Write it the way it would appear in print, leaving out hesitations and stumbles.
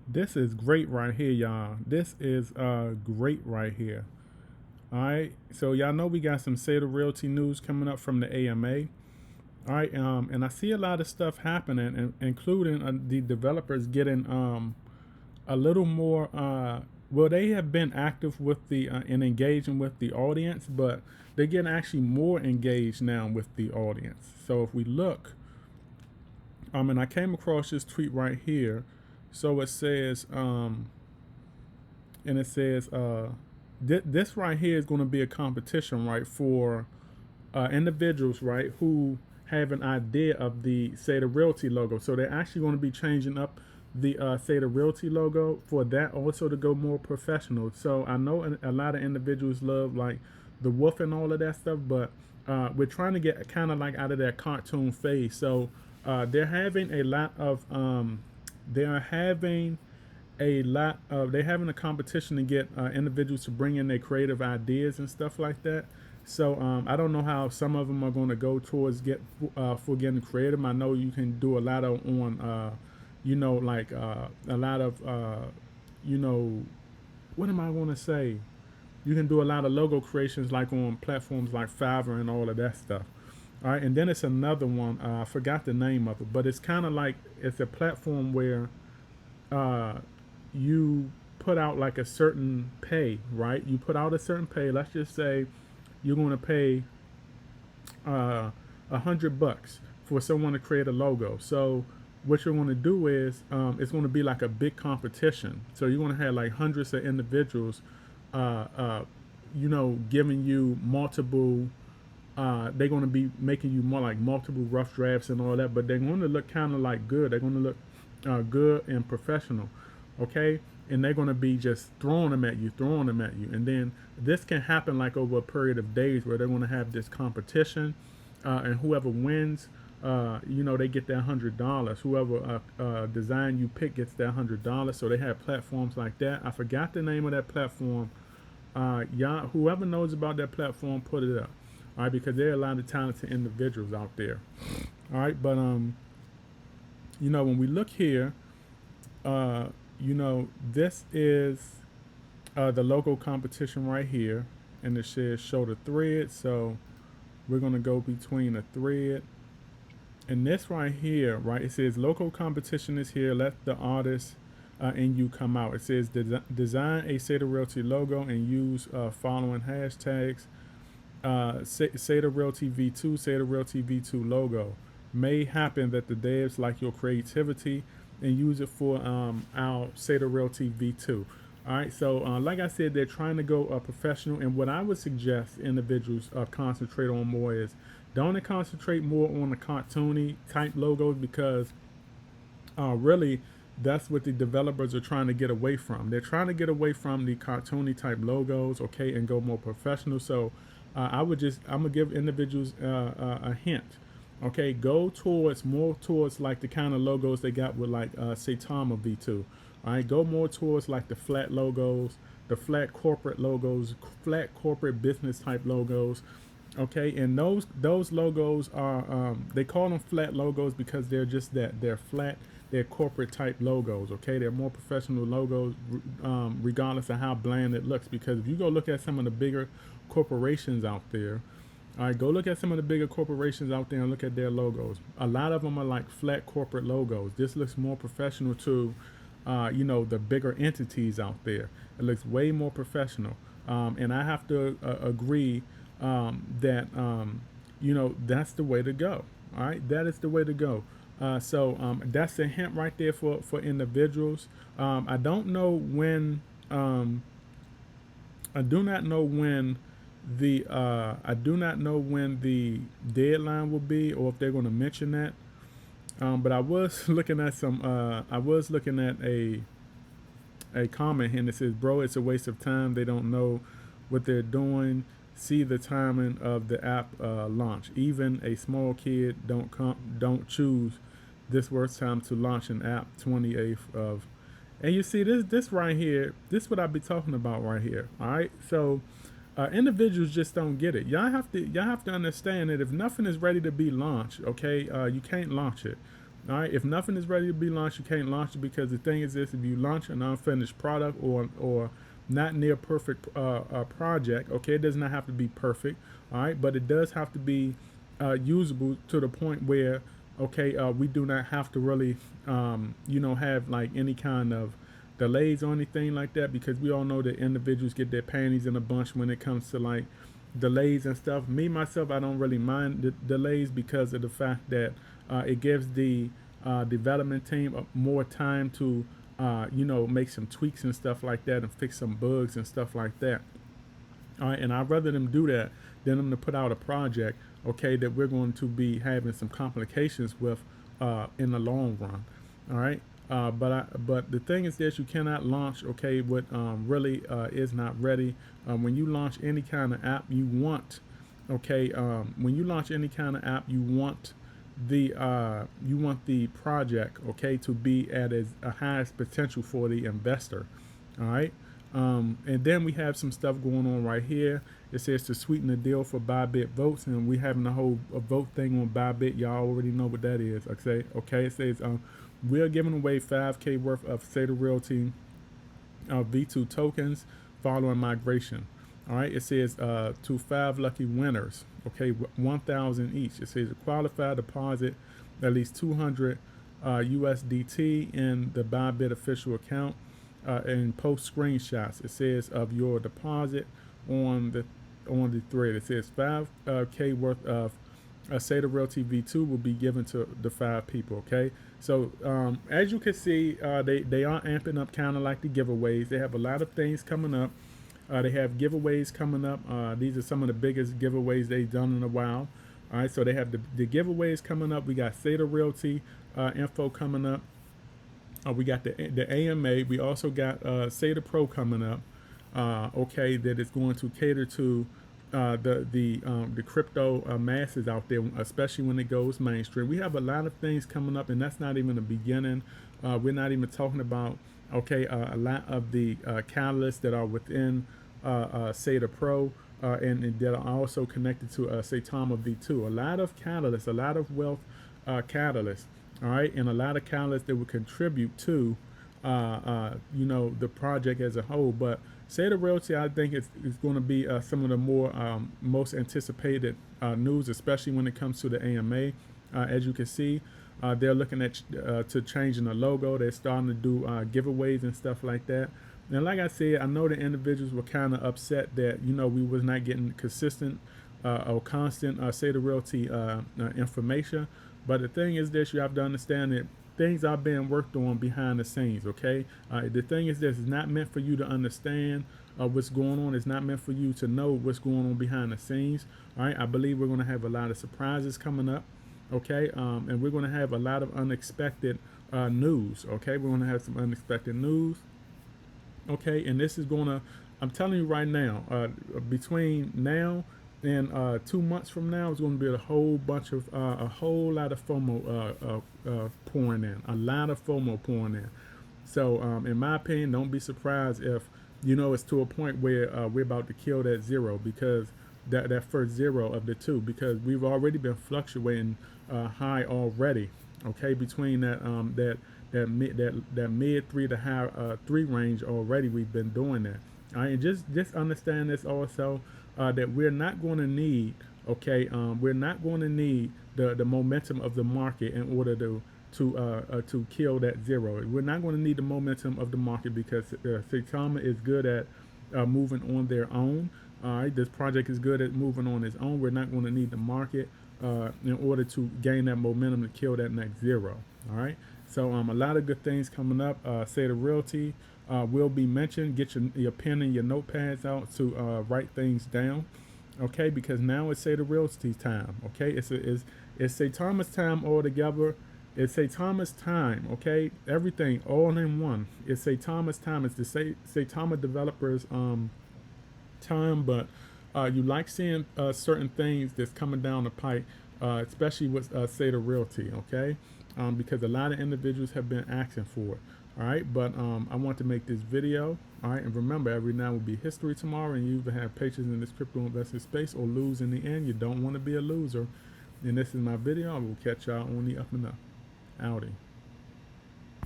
This is great right here, y'all. This is great right here. All right. So y'all know we got some Seder Realty news coming up from the AMA. All right. And I see a lot of stuff happening, including the developers getting a little more. Well, they have been active with the and engaging with the audience, but they're getting actually more engaged now with the audience. So if we look, and I came across this tweet right here. So it says, and it says, this right here is going to be a competition, right, for individuals, right, who have an idea of the Seder Realty logo. So they're actually going to be changing up the Seder Realty logo for that also to go more professional. So I know a lot of individuals love like the wolf and all of that stuff, but we're trying to get kind of like out of that cartoon phase. So they're having a lot of they're having they're having a competition to get individuals to bring in their creative ideas and stuff like that. So I don't know how some of them are going to go towards get for getting creative. I know you can do a lot of on like a lot of you know what am I going to say? You can do a lot of logo creations like on platforms like Fiverr and all of that stuff. All right, and then it's another one. I forgot the name of it, but it's kind of like it's a platform where uh, you put out like a certain pay, right? You put out a certain pay. Let's just say you're going to pay uh, $100 for someone to create a logo. So what you're going to do is it's going to be like a big competition. So you're going to have like hundreds of individuals, uh, uh, giving you multiple. They're going to be making you more like multiple rough drafts and all that, but they're going to look kind of like good. They're going to look good and professional, okay? And they're going to be just throwing them at you, and then this can happen like over a period of days where they're going to have this competition, and whoever wins, they get that $100. Whoever design you pick gets that $100. So they have platforms like that. I forgot the name of that platform. Y'all, whoever knows about that platform, put it up. All right, because there are a lot of talented individuals out there. All right, but when we look here, uh, this is the logo competition right here, and it says show the thread. So we're gonna go between the thread and this right here, right? It says local competition is here. Let the artist and you come out. It says design a Seder Realty logo and use following hashtags. Seder Realty V2, Seder Realty V2 logo. May happen that the devs like your creativity and use it for our Seder Realty V2. All right, so like I said, they're trying to go professional, and what I would suggest individuals concentrate on more is don't concentrate more on the cartoony type logos because really that's what the developers are trying to get away from. They're trying to get away from the cartoony type logos, okay, and go more professional. So I'm gonna give individuals a hint. Okay, go towards more towards like the kind of logos they got with like Saitama V2. All right, go more towards like the flat logos, the flat corporate logos, flat corporate business type logos. Okay, and those logos are they call them flat logos because they're just that they're flat. They're corporate type logos. Okay, they're more professional logos, regardless of how bland it looks. Because if you go look at some of the bigger corporations out there, all right, go look at some of the bigger corporations out there and look at their logos. A lot of them are like flat corporate logos. This looks more professional to, the bigger entities out there. It looks way more professional. And I have to agree that, that's the way to go. All right, that is the way to go. So that's a hint right there for individuals. I don't know when. I do not know when I do not know when the deadline will be, or if they're going to mention that. But I was looking at I was looking at a comment here that says, "Bro, it's a waste of time. They don't know what they're doing. See the timing of the app launch. Even a small kid don't choose this worst time to launch an app. 28th of." And you see this right here. This is what I be talking about right here. All right, so. Individuals just don't get it. Y'all have to understand that if nothing is ready to be launched, okay, you can't launch it. All right, if nothing is ready to be launched, you can't launch it, because the thing is this: if you launch an unfinished product or not near perfect project, okay, it does not have to be perfect, all right, but it does have to be usable to the point where, okay, we do not have to really, have like any kind of delays or anything like that, because we all know that individuals get their panties in a bunch when it comes to like delays and stuff. Me myself, I don't really mind the delays because of the fact that it gives the development team more time to make some tweaks and stuff like that and fix some bugs and stuff like that. All right, and I'd rather them do that than them to put out a project, okay, that we're going to be having some complications with in the long run. All right, but the thing is this: you cannot launch, okay, what really is not ready. When you launch any kind of app, you want, okay, when you launch any kind of app, you want the project, okay, to be at its highest potential for the investor. All right. And then we have some stuff going on right here. It says to sweeten the deal for Bybit votes, and we having a whole vote thing on Bybit. Y'all already know what that is. Okay. It says we're giving away 5K worth of Sata Realty V2 tokens following migration. All right. It says to 5 lucky winners. Okay, 1,000 each. It says a qualified deposit at least 200 USDT in the Bybit official account. And post screenshots. It says of your deposit on the thread. It says 5K worth of Sata Realty V2 will be given to the 5 people. Okay, so as you can see, they are amping up kind of like the giveaways. They have a lot of things coming up. They have giveaways coming up. These are some of the biggest giveaways they've done in a while. All right, so they have the giveaways coming up. We got Sata Realty info coming up. We got the AMA. We also got Sata Pro coming up. Okay, that is going to cater to the crypto masses out there, especially when it goes mainstream. We have a lot of things coming up, and that's not even the beginning. We're not even talking about a lot of the catalysts that are within Sata Pro. And that are also connected to Saitama V2. A lot of catalysts, a lot of wealth catalysts. All right, and a lot of catalysts that would contribute to, the project as a whole. But Sata Realty, I think is going to be some of the more most anticipated news, especially when it comes to the AMA. As you can see, they're looking at to changing the logo. They're starting to do giveaways and stuff like that. And like I said, I know the individuals were kind of upset that we was not getting consistent or constant Sata Realty information. But the thing is this: you have to understand that things are being worked on behind the scenes. Okay, the thing is this: it's not meant for you to understand what's going on. It's not meant for you to know what's going on behind the scenes. All right, I believe we're going to have a lot of surprises coming up. Okay, and we're going to have a lot of unexpected news. Okay, we're going to have some unexpected news. Okay, and this is going to, I'm telling you right now, between now and 2 months from now, it's going to be a whole lot of FOMO pouring in, a lot of FOMO pouring in. So, in my opinion, don't be surprised if it's to a point where we're about to kill that zero, because that first zero of the two, because we've already been fluctuating high already. Okay, between that mid 3 to high 3 range already, we've been doing that. All right, and just understand this also, that we're not going to need, we're not going to need the momentum of the market in order to kill that zero. We're not going to need the momentum of the market, because Saitama is good at moving on their own. All right, this project is good at moving on its own. We're not going to need the market in order to gain that momentum to kill that next zero. All right, so a lot of good things coming up. Sata Realty will be mentioned. Get your pen and your notepads out to write things down. Okay, because now it's Sata Realty's time. Okay, it's Saitama's time all together. It's Saitama's time. Okay, everything all in one. It's Saitama's time. It's the Saitama developers time, but you like seeing certain things that's coming down the pipe, especially with Sata Realty, okay? Because a lot of individuals have been asking for it. All right, but I want to make this video. All right, and remember, every now will be history tomorrow, and you either have patience in this crypto investing space or lose in the end. You don't want to be a loser. And this is my video. I will catch y'all on the up and up. Audi.